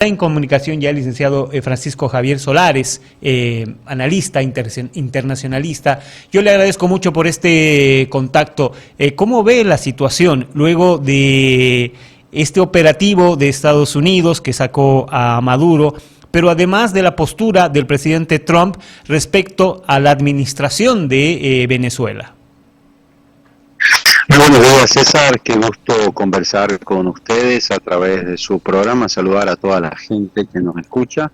En comunicación ya el licenciado Francisco Javier Solares, analista internacionalista. Yo le agradezco mucho por este contacto. ¿Cómo ve la situación luego de este operativo de Estados Unidos que sacó a Maduro, pero además de la postura del presidente Trump respecto a la administración de Venezuela? Muy buenos días, César. Qué gusto conversar con ustedes a través de su programa, saludar a toda la gente que nos escucha.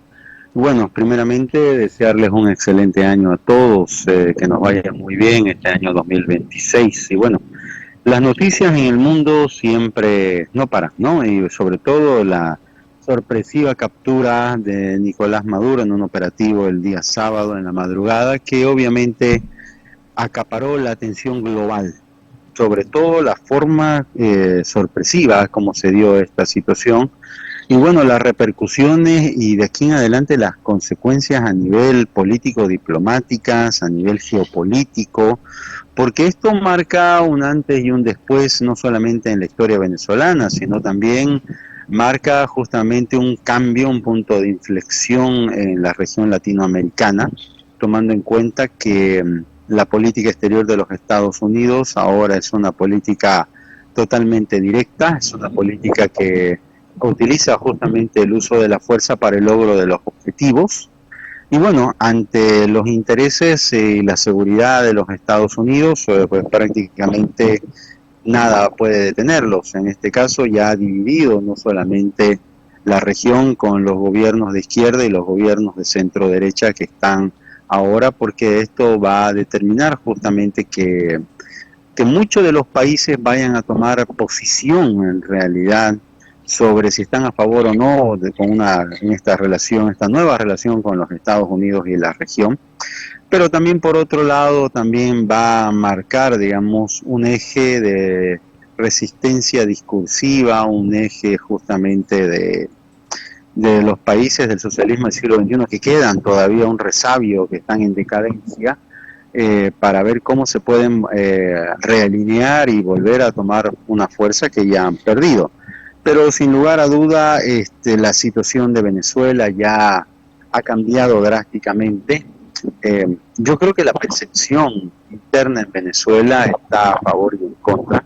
Bueno, primeramente desearles un excelente año a todos, que nos vaya muy bien este año 2026. Y bueno, las noticias en el mundo siempre no paran, ¿no? Y sobre todo la sorpresiva captura de Nicolás Maduro en un operativo el día sábado en la madrugada, que obviamente acaparó la atención global, sobre todo la forma sorpresiva como se dio esta situación y bueno, las repercusiones y de aquí en adelante las consecuencias a nivel político, diplomáticas, a nivel geopolítico, porque esto marca un antes y un después no solamente en la historia venezolana, sino también marca justamente un cambio, un punto de inflexión en la región latinoamericana, tomando en cuenta que la política exterior de los Estados Unidos ahora es una política totalmente directa, es una política que utiliza justamente el uso de la fuerza para el logro de los objetivos. Y bueno, ante los intereses y la seguridad de los Estados Unidos, pues prácticamente nada puede detenerlos. En este caso ya ha dividido no solamente la región con los gobiernos de izquierda y los gobiernos de centro derecha que están ahora, porque esto va a determinar justamente que muchos de los países vayan a tomar posición en realidad sobre si están a favor o no en esta relación, esta nueva relación con los Estados Unidos y la región. Pero también por otro lado también va a marcar, digamos, un eje de resistencia discursiva, un eje justamente de los países del socialismo del siglo XXI que quedan todavía un resabio, que están en decadencia, para ver cómo se pueden realinear y volver a tomar una fuerza que ya han perdido. Pero sin lugar a duda, la situación de Venezuela ya ha cambiado drásticamente. Yo creo que la percepción interna en Venezuela está a favor y en contra,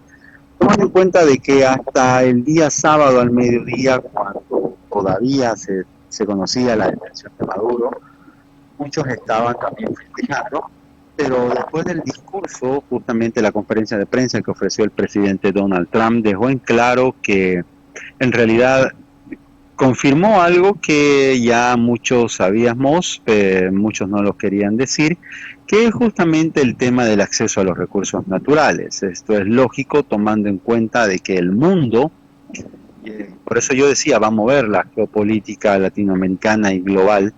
tomando en cuenta de que hasta el día sábado al mediodía, cuando todavía se conocía la detención de Maduro, muchos estaban también festejando, pero después del discurso, justamente la conferencia de prensa que ofreció el presidente Donald Trump, dejó en claro que en realidad confirmó algo que ya muchos sabíamos, muchos no lo querían decir, que es justamente el tema del acceso a los recursos naturales. Esto es lógico tomando en cuenta de que el mundo, por eso yo decía, va a mover la geopolítica latinoamericana y global.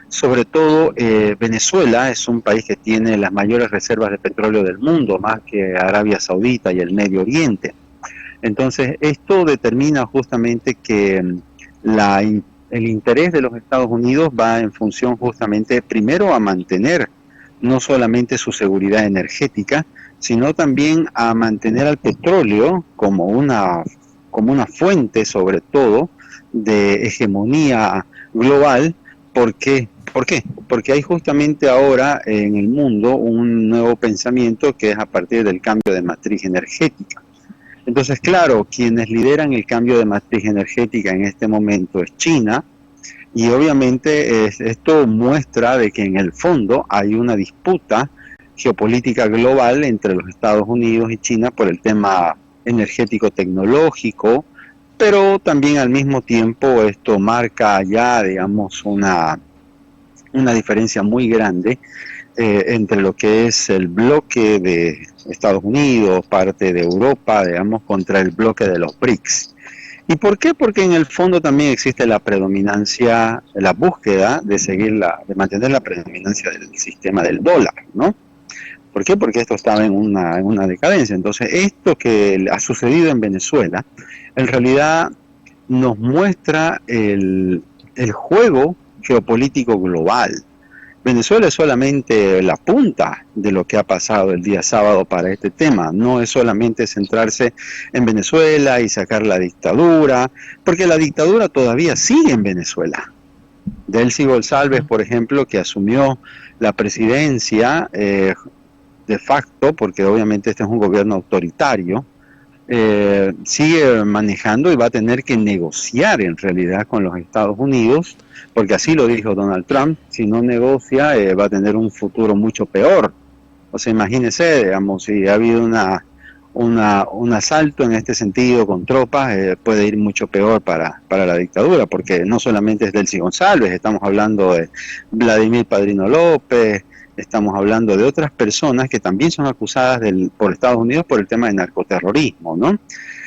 Sobre todo Venezuela es un país que tiene las mayores reservas de petróleo del mundo, más que Arabia Saudita y el Medio Oriente. Entonces esto determina justamente que el interés de los Estados Unidos va en función justamente primero a mantener no solamente su seguridad energética, sino también a mantener al petróleo como una fuente sobre todo de hegemonía global. ¿Por qué? Porque hay justamente ahora en el mundo un nuevo pensamiento que es a partir del cambio de matriz energética. Entonces, claro, quienes lideran el cambio de matriz energética en este momento es China, y obviamente esto muestra de que en el fondo hay una disputa geopolítica global entre los Estados Unidos y China por el tema energético tecnológico, pero también al mismo tiempo esto marca ya, digamos, una diferencia muy grande entre lo que es el bloque de Estados Unidos, parte de Europa, digamos, contra el bloque de los BRICS. ¿Y por qué? Porque en el fondo también existe la predominancia, la búsqueda de mantener la predominancia del sistema del dólar, ¿no? ¿Por qué? Porque esto estaba en una decadencia. Entonces, esto que ha sucedido en Venezuela, en realidad nos muestra el juego geopolítico global. Venezuela es solamente la punta de lo que ha pasado el día sábado para este tema. No es solamente centrarse en Venezuela y sacar la dictadura, porque la dictadura todavía sigue en Venezuela. Delcy González, por ejemplo, que asumió la presidencia de facto, porque obviamente este es un gobierno autoritario, sigue manejando y va a tener que negociar en realidad con los Estados Unidos, porque así lo dijo Donald Trump: si no negocia va a tener un futuro mucho peor. O sea, imagínese, digamos, si ha habido un asalto en este sentido con tropas, puede ir mucho peor para la dictadura, porque no solamente es Delcy González, estamos hablando de Vladimir Padrino López, estamos hablando de otras personas que también son acusadas por Estados Unidos por el tema de narcoterrorismo, ¿no?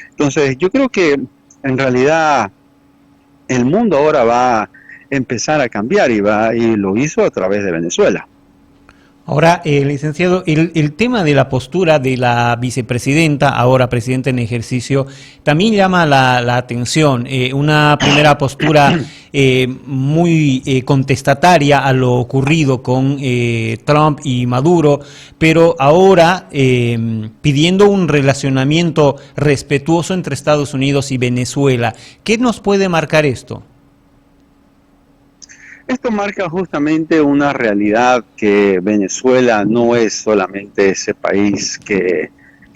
Entonces, yo creo que en realidad el mundo ahora va a empezar a cambiar y lo hizo a través de Venezuela. Ahora, licenciado, el tema de la postura de la vicepresidenta, ahora presidenta en ejercicio, también llama la atención. Una primera postura muy contestataria a lo ocurrido con Trump y Maduro, pero ahora pidiendo un relacionamiento respetuoso entre Estados Unidos y Venezuela. ¿Qué nos puede marcar esto? Esto marca justamente una realidad, que Venezuela no es solamente ese país que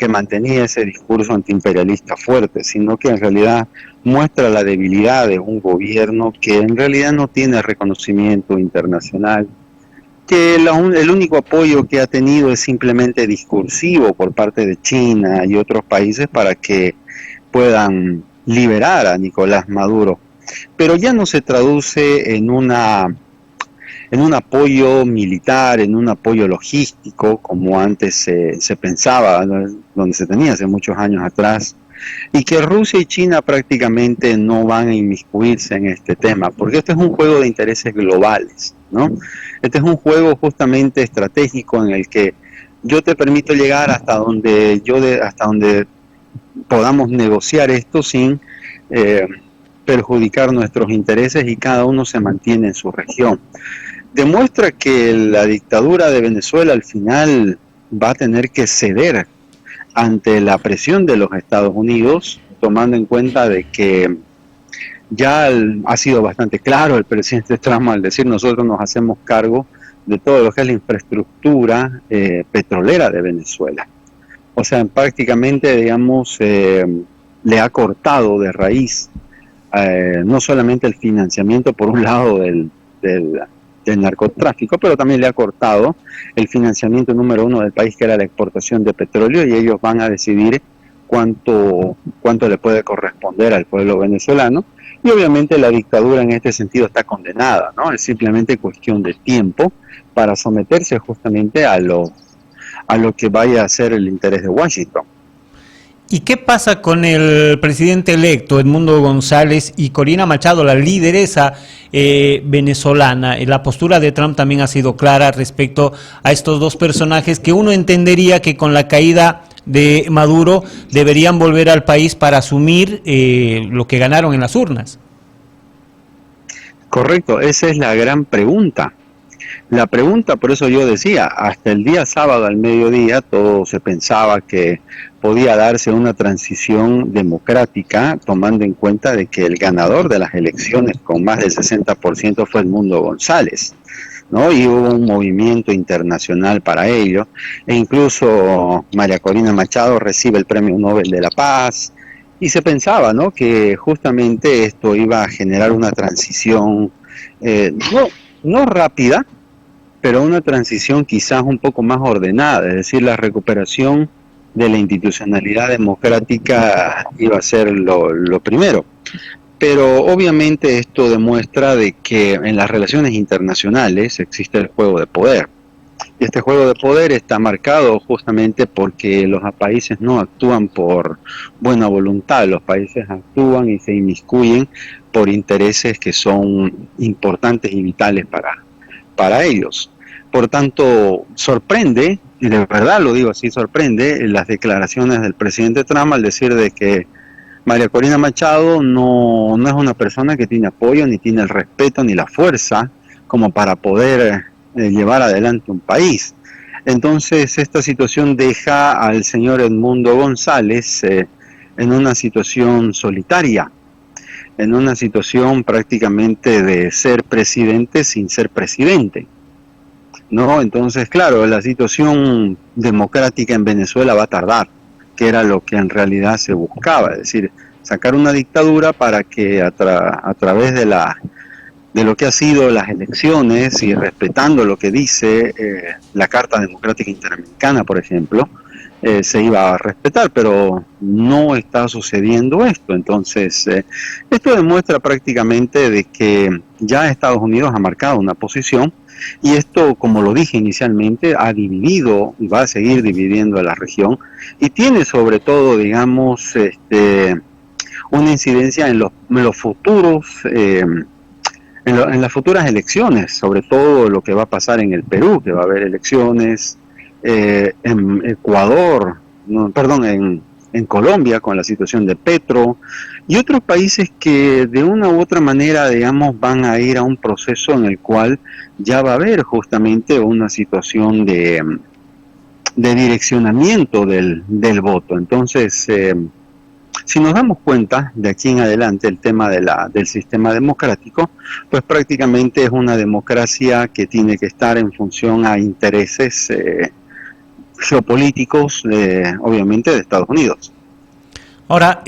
mantenía ese discurso antiimperialista fuerte, sino que en realidad muestra la debilidad de un gobierno que en realidad no tiene reconocimiento internacional, que el único apoyo que ha tenido es simplemente discursivo por parte de China y otros países para que puedan liberar a Nicolás Maduro. Pero ya no se traduce en un apoyo militar, en un apoyo logístico, como antes se pensaba, donde se tenía hace muchos años atrás, y que Rusia y China prácticamente no van a inmiscuirse en este tema, porque este es un juego de intereses globales, ¿no? Este es un juego justamente estratégico en el que yo te permito llegar hasta donde podamos negociar esto sin perjudicar nuestros intereses, y cada uno se mantiene en su región. Demuestra que la dictadura de Venezuela al final va a tener que ceder ante la presión de los Estados Unidos, tomando en cuenta de que ya ha sido bastante claro el presidente Trump al decir: nosotros nos hacemos cargo de todo lo que es la infraestructura petrolera de Venezuela. O sea, prácticamente, digamos, le ha cortado de raíz no solamente el financiamiento por un lado del narcotráfico, pero también le ha cortado el financiamiento número uno del país, que era la exportación de petróleo, y ellos van a decidir cuánto le puede corresponder al pueblo venezolano. Y obviamente la dictadura en este sentido está condenada, ¿no? Es simplemente cuestión de tiempo para someterse justamente a lo que vaya a ser el interés de Washington. ¿Y qué pasa con el presidente electo, Edmundo González, y Corina Machado, la lideresa venezolana? La postura de Trump también ha sido clara respecto a estos dos personajes, que uno entendería que con la caída de Maduro deberían volver al país para asumir lo que ganaron en las urnas. Correcto, esa es la gran pregunta. La pregunta, por eso yo decía, hasta el día sábado al mediodía todo se pensaba que podía darse una transición democrática, tomando en cuenta de que el ganador de las elecciones con más del 60% fue Edmundo González, ¿no? Y hubo un movimiento internacional para ello, e incluso María Corina Machado recibe el Premio Nobel de la Paz, y se pensaba, ¿no?, que justamente esto iba a generar una transición no rápida, pero una transición quizás un poco más ordenada, es decir, la recuperación de la institucionalidad democrática iba a ser lo primero. Pero obviamente esto demuestra de que en las relaciones internacionales existe el juego de poder. Y este juego de poder está marcado justamente porque los países no actúan por buena voluntad, los países actúan y se inmiscuyen por intereses que son importantes y vitales para ellos. Por tanto, sorprende, y de verdad lo digo así, sorprende las declaraciones del presidente Trump al decir de que María Corina Machado no es una persona que tiene apoyo, ni tiene el respeto, ni la fuerza como para poder llevar adelante un país. Entonces esta situación deja al señor Edmundo González en una situación solitaria, en una situación prácticamente de ser presidente sin ser presidente, ¿no? Entonces, claro, la situación democrática en Venezuela va a tardar, que era lo que en realidad se buscaba, es decir, sacar una dictadura para que a través de lo que ha sido las elecciones y respetando lo que dice la Carta Democrática Interamericana, por ejemplo, se iba a respetar, pero no está sucediendo esto. Entonces, esto demuestra prácticamente de que ya Estados Unidos ha marcado una posición y esto, como lo dije inicialmente, ha dividido y va a seguir dividiendo a la región y tiene sobre todo, digamos, una incidencia en los futuros, en las futuras elecciones, sobre todo lo que va a pasar en el Perú, que va a haber elecciones, en Ecuador, no, perdón, en Colombia con la situación de Petro y otros países que de una u otra manera, digamos, van a ir a un proceso en el cual ya va a haber justamente una situación de direccionamiento del voto. Entonces, si nos damos cuenta de aquí en adelante el tema del sistema democrático, pues prácticamente es una democracia que tiene que estar en función a intereses geopolíticos, obviamente, de Estados Unidos. Ahora,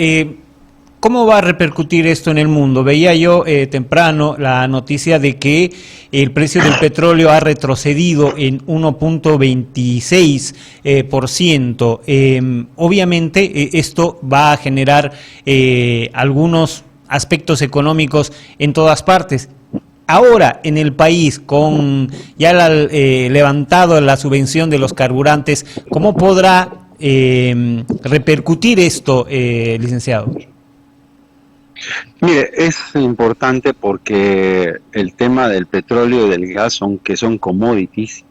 ¿cómo va a repercutir esto en el mundo? Veía yo temprano la noticia de que el precio del petróleo ha retrocedido en 1.26%. Obviamente esto va a generar algunos aspectos económicos en todas partes. Ahora, en el país, con ya levantado la subvención de los carburantes, ¿cómo podrá repercutir esto, licenciado? Mire, es importante porque el tema del petróleo y del gas, que son commodities,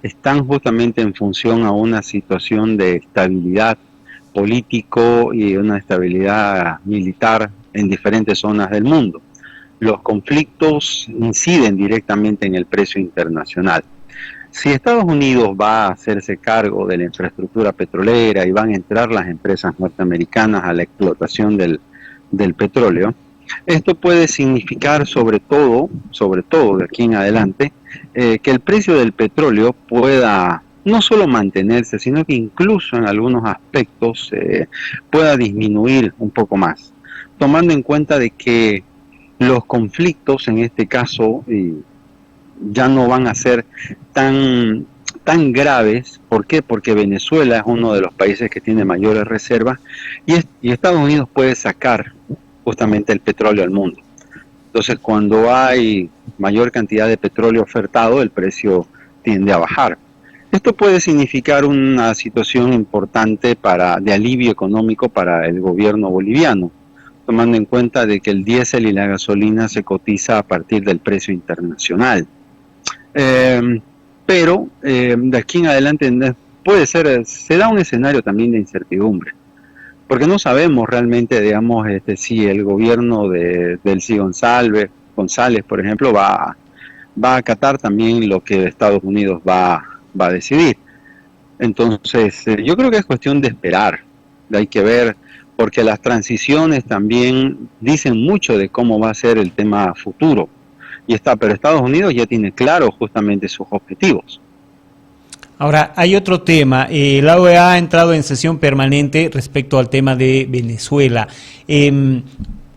están justamente en función a una situación de estabilidad político y una estabilidad militar en diferentes zonas del mundo. Los conflictos inciden directamente en el precio internacional. Si Estados Unidos va a hacerse cargo de la infraestructura petrolera y van a entrar las empresas norteamericanas a la explotación del petróleo, esto puede significar sobre todo de aquí en adelante, que el precio del petróleo pueda no solo mantenerse, sino que incluso en algunos aspectos pueda disminuir un poco más, tomando en cuenta de que los conflictos en este caso ya no van a ser tan graves. ¿Por qué? Porque Venezuela es uno de los países que tiene mayores reservas y Estados Unidos puede sacar justamente el petróleo al mundo. Entonces, cuando hay mayor cantidad de petróleo ofertado, el precio tiende a bajar. Esto puede significar una situación importante de alivio económico para el gobierno boliviano, tomando en cuenta de que el diésel y la gasolina se cotiza a partir del precio internacional. Pero de aquí en adelante se da un escenario también de incertidumbre, porque no sabemos realmente, digamos, si el gobierno del C. González, por ejemplo, va a acatar también lo que Estados Unidos va a decidir. Entonces, yo creo que es cuestión de esperar, hay que ver, porque las transiciones también dicen mucho de cómo va a ser el tema futuro. Pero Estados Unidos ya tiene claro justamente sus objetivos. Ahora, hay otro tema. La OEA ha entrado en sesión permanente respecto al tema de Venezuela.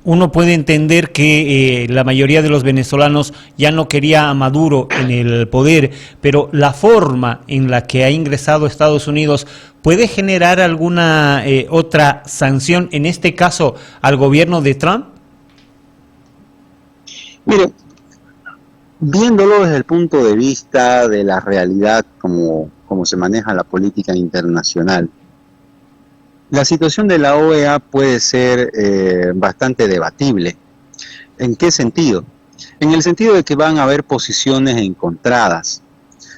Uno puede entender que la mayoría de los venezolanos ya no quería a Maduro en el poder, pero la forma en la que ha ingresado Estados Unidos puede generar alguna otra sanción, en este caso al gobierno de Trump. Mire, viéndolo desde el punto de vista de la realidad como se maneja la política internacional, la situación de la OEA puede ser bastante debatible. ¿En qué sentido? En el sentido de que van a haber posiciones encontradas.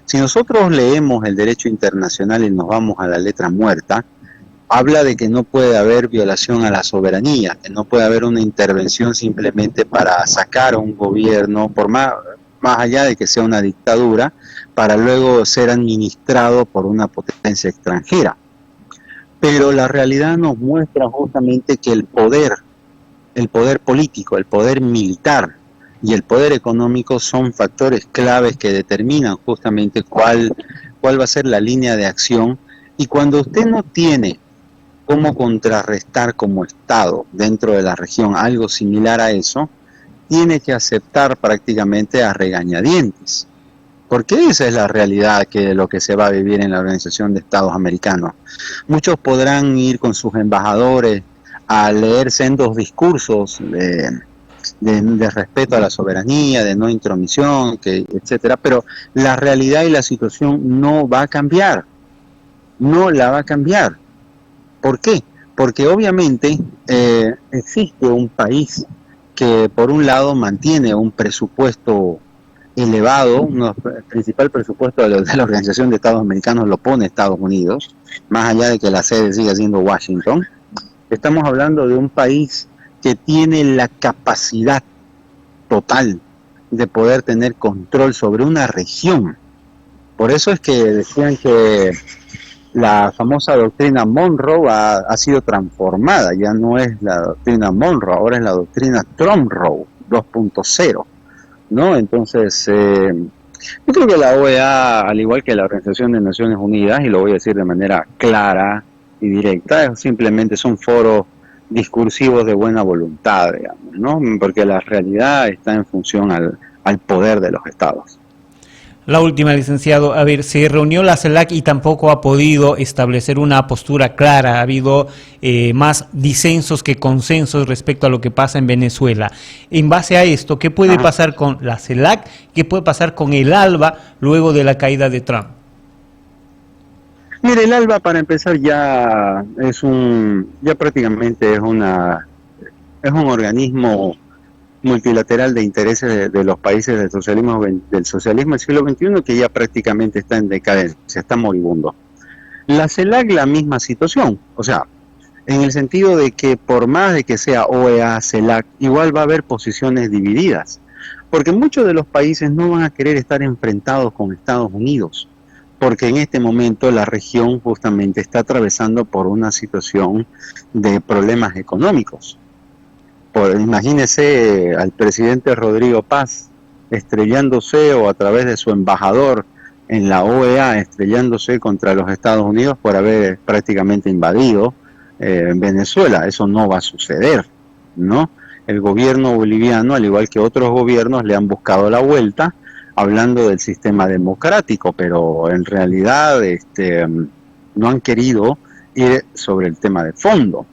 Si nosotros leemos el derecho internacional y nos vamos a la letra muerta, habla de que no puede haber violación a la soberanía, que no puede haber una intervención simplemente para sacar a un gobierno, por más más allá de que sea una dictadura, para luego ser administrado por una potencia extranjera. Pero la realidad nos muestra justamente que el poder político, el poder militar y el poder económico son factores claves que determinan justamente cuál va a ser la línea de acción. Y cuando usted no tiene cómo contrarrestar como Estado dentro de la región algo similar a eso, tiene que aceptar prácticamente a regañadientes. Porque esa es la realidad de lo que se va a vivir en la Organización de Estados Americanos. Muchos podrán ir con sus embajadores a leer sendos discursos de respeto a la soberanía, de no intromisión, etcétera, pero la realidad y la situación no va a cambiar. No la va a cambiar. ¿Por qué? Porque obviamente existe un país que por un lado mantiene un presupuesto elevado, el principal presupuesto de la Organización de Estados Americanos lo pone Estados Unidos, más allá de que la sede siga siendo Washington. Estamos hablando de un país que tiene la capacidad total de poder tener control sobre una región. Por eso es que decían que la famosa doctrina Monroe ha sido transformada, ya no es la doctrina Monroe, ahora es la doctrina Trump-Roe 2.0, ¿no? Entonces, yo creo que la OEA, al igual que la Organización de Naciones Unidas, y lo voy a decir de manera clara y directa, simplemente son foros discursivos de buena voluntad, digamos, ¿no? Porque la realidad está en función al poder de los estados. La última, licenciado, a ver, se reunió la CELAC y tampoco ha podido establecer una postura clara. Ha habido más disensos que consensos respecto a lo que pasa en Venezuela. En base a esto, ¿qué puede pasar con la CELAC? ¿Qué puede pasar con el ALBA luego de la caída de Trump? Mire, el ALBA, para empezar, ya prácticamente es un organismo multilateral de intereses de los países del socialismo del siglo XXI, que ya prácticamente está en decadencia, está moribundo. La CELAC, la misma situación, o sea, en el sentido de que por más de que sea OEA, CELAC, igual va a haber posiciones divididas, porque muchos de los países no van a querer estar enfrentados con Estados Unidos, porque en este momento la región justamente está atravesando por una situación de problemas económicos. Imagínese al presidente Rodrigo Paz estrellándose, o a través de su embajador en la OEA, estrellándose contra los Estados Unidos por haber prácticamente invadido Venezuela. Eso no va a suceder, ¿no? El gobierno boliviano, al igual que otros gobiernos, le han buscado la vuelta hablando del sistema democrático, pero en realidad no han querido ir sobre el tema de fondo.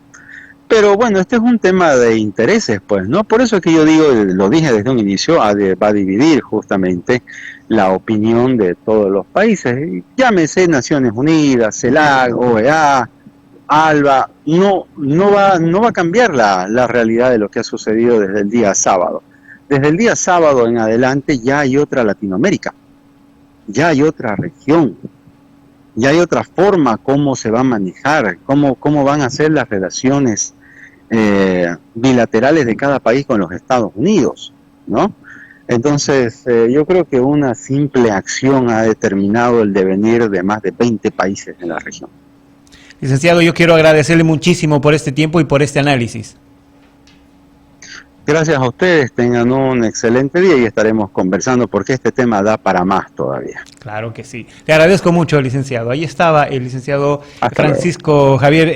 Pero bueno, este es un tema de intereses, pues, ¿no? Por eso es que yo digo, lo dije desde un inicio, va a dividir justamente la opinión de todos los países. Llámese Naciones Unidas, CELAC, OEA, ALBA, no va a cambiar la realidad de lo que ha sucedido desde el día sábado. Desde el día sábado en adelante ya hay otra Latinoamérica, ya hay otra región, ya hay otra forma cómo se va a manejar, cómo van a ser las relaciones bilaterales de cada país con los Estados Unidos, ¿no? Entonces, yo creo que una simple acción ha determinado el devenir de más de 20 países en la región. Licenciado, yo quiero agradecerle muchísimo por este tiempo y por este análisis. Gracias a ustedes, tengan un excelente día y estaremos conversando porque este tema da para más todavía. Claro que sí. Le agradezco mucho, licenciado. Ahí estaba el licenciado Francisco Javier